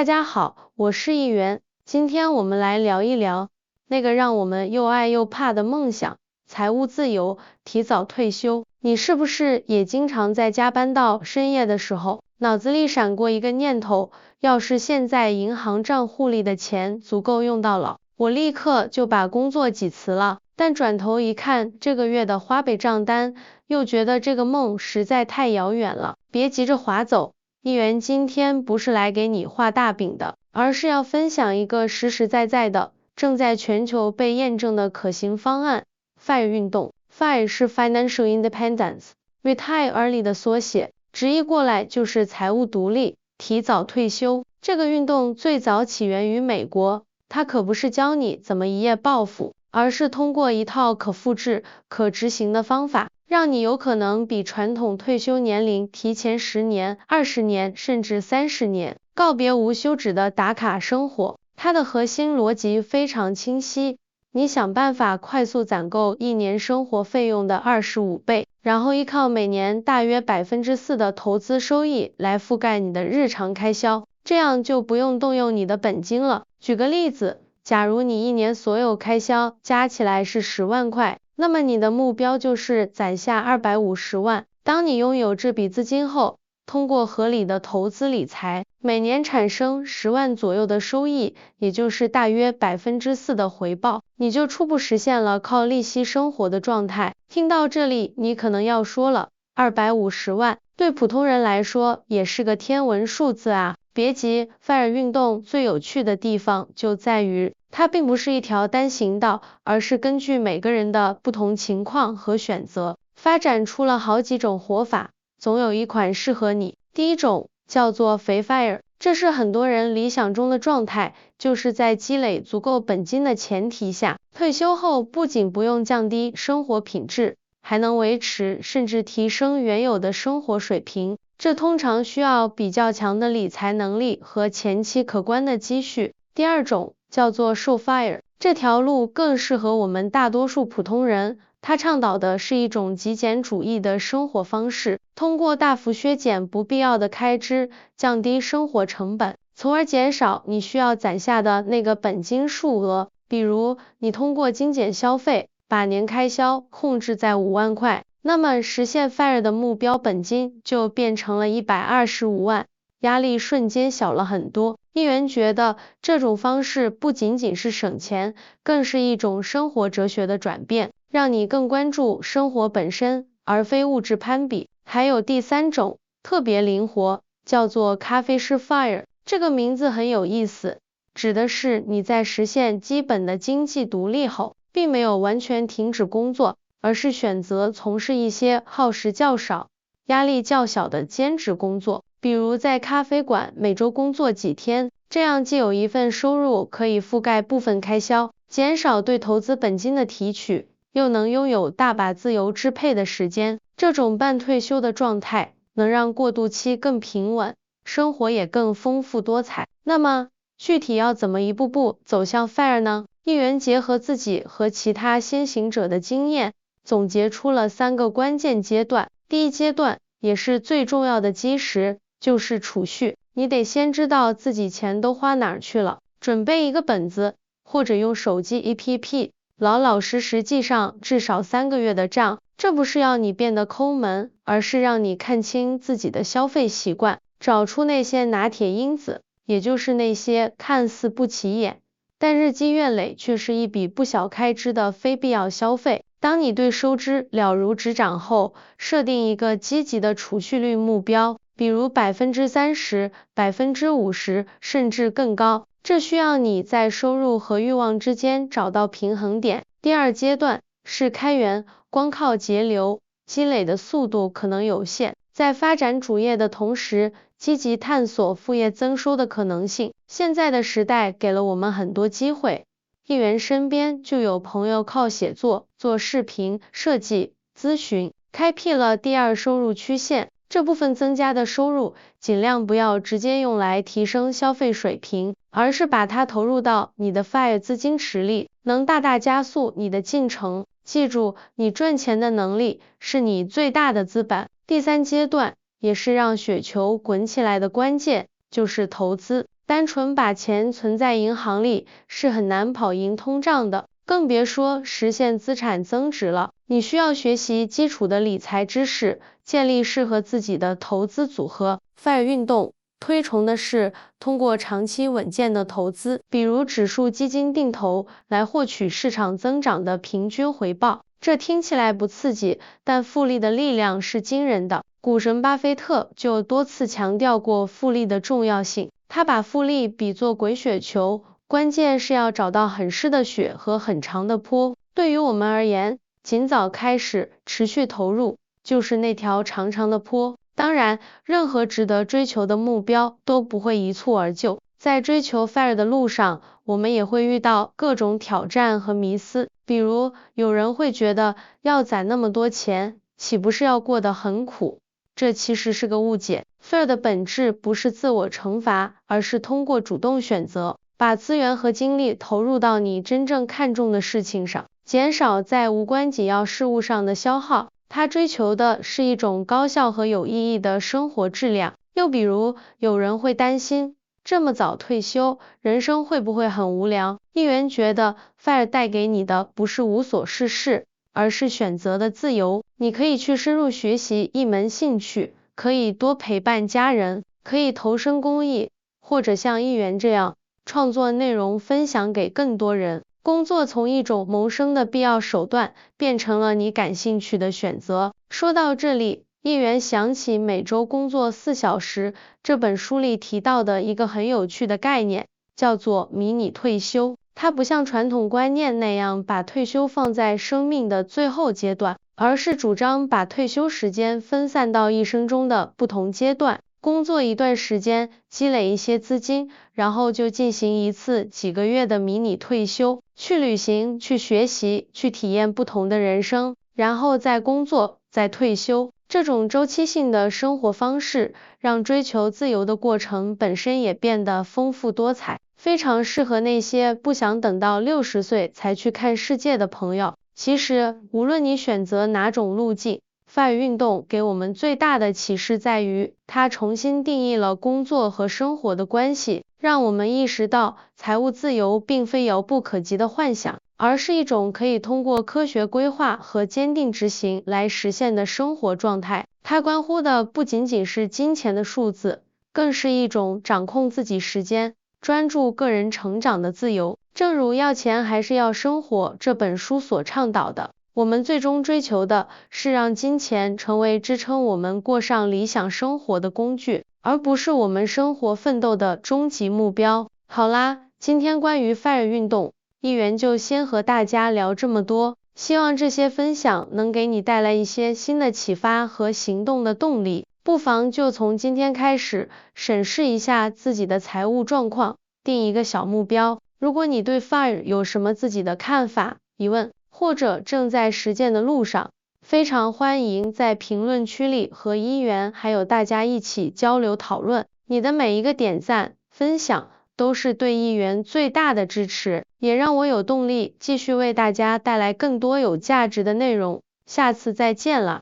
大家好，我是议员，今天我们来聊一聊那个让我们又爱又怕的梦想——财务自由，提早退休。你是不是也经常在加班到深夜的时候，脑子里闪过一个念头，要是现在银行账户里的钱足够用到了，我立刻就把工作挤辞了。但转头一看这个月的花呗账单，又觉得这个梦实在太遥远了。别急着划走，议员今天不是来给你画大饼的，而是要分享一个实实在在的、正在全球被验证的可行方案。FIRE 运动 ，FIRE 是 Financial Independence，Retire Early 的缩写，直译过来就是财务独立，提早退休。这个运动最早起源于美国，它可不是教你怎么一夜暴富，而是通过一套可复制、可执行的方法，让你有可能比传统退休年龄提前10年、20年甚至30年，告别无休止的打卡生活。它的核心逻辑非常清晰，你想办法快速攒够1年生活费用的25倍，然后依靠每年大约4%的投资收益来覆盖你的日常开销，这样就不用动用你的本金了。举个例子，假如你一年所有开销加起来是10万块，那么你的目标就是攒下250万。当你拥有这笔资金后，通过合理的投资理财，每年产生10万左右的收益，也就是大约4%的回报，你就初步实现了靠利息生活的状态。听到这里，你可能要说了，250万，对普通人来说也是个天文数字啊。别急，FIRE 运动最有趣的地方就在于，它并不是一条单行道，而是根据每个人的不同情况和选择，发展出了好几种活法，总有一款适合你。第一种叫做肥 FIRE， 这是很多人理想中的状态，就是在积累足够本金的前提下，退休后不仅不用降低生活品质，还能维持甚至提升原有的生活水平。这通常需要比较强的理财能力和前期可观的积蓄。第二种叫做瘦 FIRE， 这条路更适合我们大多数普通人，它倡导的是一种极简主义的生活方式，通过大幅削减不必要的开支，降低生活成本，从而减少你需要攒下的那个本金数额。比如，你通过精简消费，把年开销控制在5万块，那么实现 FIRE 的目标本金就变成了125万，压力瞬间小了很多。议员觉得这种方式不仅仅是省钱，更是一种生活哲学的转变，让你更关注生活本身，而非物质攀比。还有第三种，特别灵活，叫做咖啡师 FIRE， 这个名字很有意思，指的是你在实现基本的经济独立后，并没有完全停止工作，而是选择从事一些耗时较少、压力较小的兼职工作，比如在咖啡馆每周工作几天，这样既有一份收入可以覆盖部分开销，减少对投资本金的提取，又能拥有大把自由支配的时间。这种半退休的状态能让过渡期更平稳，生活也更丰富多彩。那么，具体要怎么一步步走向 FIRE 呢？议员结合自己和其他先行者的经验，总结出了3个关键阶段。第一阶段，也是最重要的基石，就是储蓄。你得先知道自己钱都花哪儿去了，准备一个本子，或者用手机 APP， 老老实实记上至少3个月的账。这不是要你变得抠门，而是让你看清自己的消费习惯，找出那些拿铁因子，也就是那些看似不起眼，但日积月累却是一笔不小开支的非必要消费。当你对收支了如指掌后，设定一个积极的储蓄率目标，比如30%、50%，甚至更高。这需要你在收入和欲望之间找到平衡点。第二阶段是开源，光靠节流，积累的速度可能有限。在发展主业的同时，积极探索副业增收的可能性。现在的时代给了我们很多机会，议员身边就有朋友靠写作、做视频、设计、咨询，开辟了第二收入曲线。这部分增加的收入，尽量不要直接用来提升消费水平，而是把它投入到你的 FIRE 资金池里，能大大加速你的进程。记住，你赚钱的能力是你最大的资本。第三阶段，也是让雪球滚起来的关键，就是投资。单纯把钱存在银行里是很难跑赢通胀的，更别说实现资产增值了。你需要学习基础的理财知识，建立适合自己的投资组合。FIRE 运动推崇的是通过长期稳健的投资，比如指数基金定投，来获取市场增长的平均回报。这听起来不刺激，但复利的力量是惊人的。股神巴菲特就多次强调过复利的重要性，他把复利比作滚雪球，关键是要找到很湿的雪和很长的坡。对于我们而言，尽早开始，持续投入，就是那条长长的坡。当然，任何值得追求的目标都不会一蹴而就。在追求 FIRE 的路上，我们也会遇到各种挑战和迷思，比如有人会觉得要攒那么多钱，岂不是要过得很苦？这其实是个误解。FIRE 的本质不是自我惩罚，而是通过主动选择，把资源和精力投入到你真正看重的事情上，减少在无关紧要事物上的消耗。他追求的是一种高效和有意义的生活质量。又比如，有人会担心，这么早退休，人生会不会很无聊？议员觉得 FIRE 带给你的不是无所事事，而是选择的自由。你可以去深入学习一门兴趣，可以多陪伴家人，可以投身公益，或者像议员这样创作内容分享给更多人。工作从一种谋生的必要手段，变成了你感兴趣的选择。说到这里，议员想起每周工作4小时，这本书里提到的一个很有趣的概念，叫做迷你退休。它不像传统观念那样把退休放在生命的最后阶段，而是主张把退休时间分散到一生中的不同阶段，工作一段时间，积累一些资金，然后就进行一次几个月的迷你退休，去旅行，去学习，去体验不同的人生，然后再工作，再退休。这种周期性的生活方式，让追求自由的过程本身也变得丰富多彩，非常适合那些不想等到60岁才去看世界的朋友。其实，无论你选择哪种路径，FIRE 运动给我们最大的启示在于，它重新定义了工作和生活的关系，让我们意识到财务自由并非遥不可及的幻想，而是一种可以通过科学规划和坚定执行来实现的生活状态。它关乎的不仅仅是金钱的数字，更是一种掌控自己时间、专注个人成长的自由。正如要钱还是要生活这本书所倡导的，我们最终追求的是让金钱成为支撑我们过上理想生活的工具，而不是我们生活奋斗的终极目标。好啦，今天关于 FIRE 运动，议员就先和大家聊这么多，希望这些分享能给你带来一些新的启发和行动的动力。不妨就从今天开始，审视一下自己的财务状况，定一个小目标。如果你对 FIRE 有什么自己的看法、疑问，或者正在实践的路上，非常欢迎在评论区里和议员还有大家一起交流讨论。你的每一个点赞、分享都是对议员最大的支持，也让我有动力继续为大家带来更多有价值的内容。下次再见了。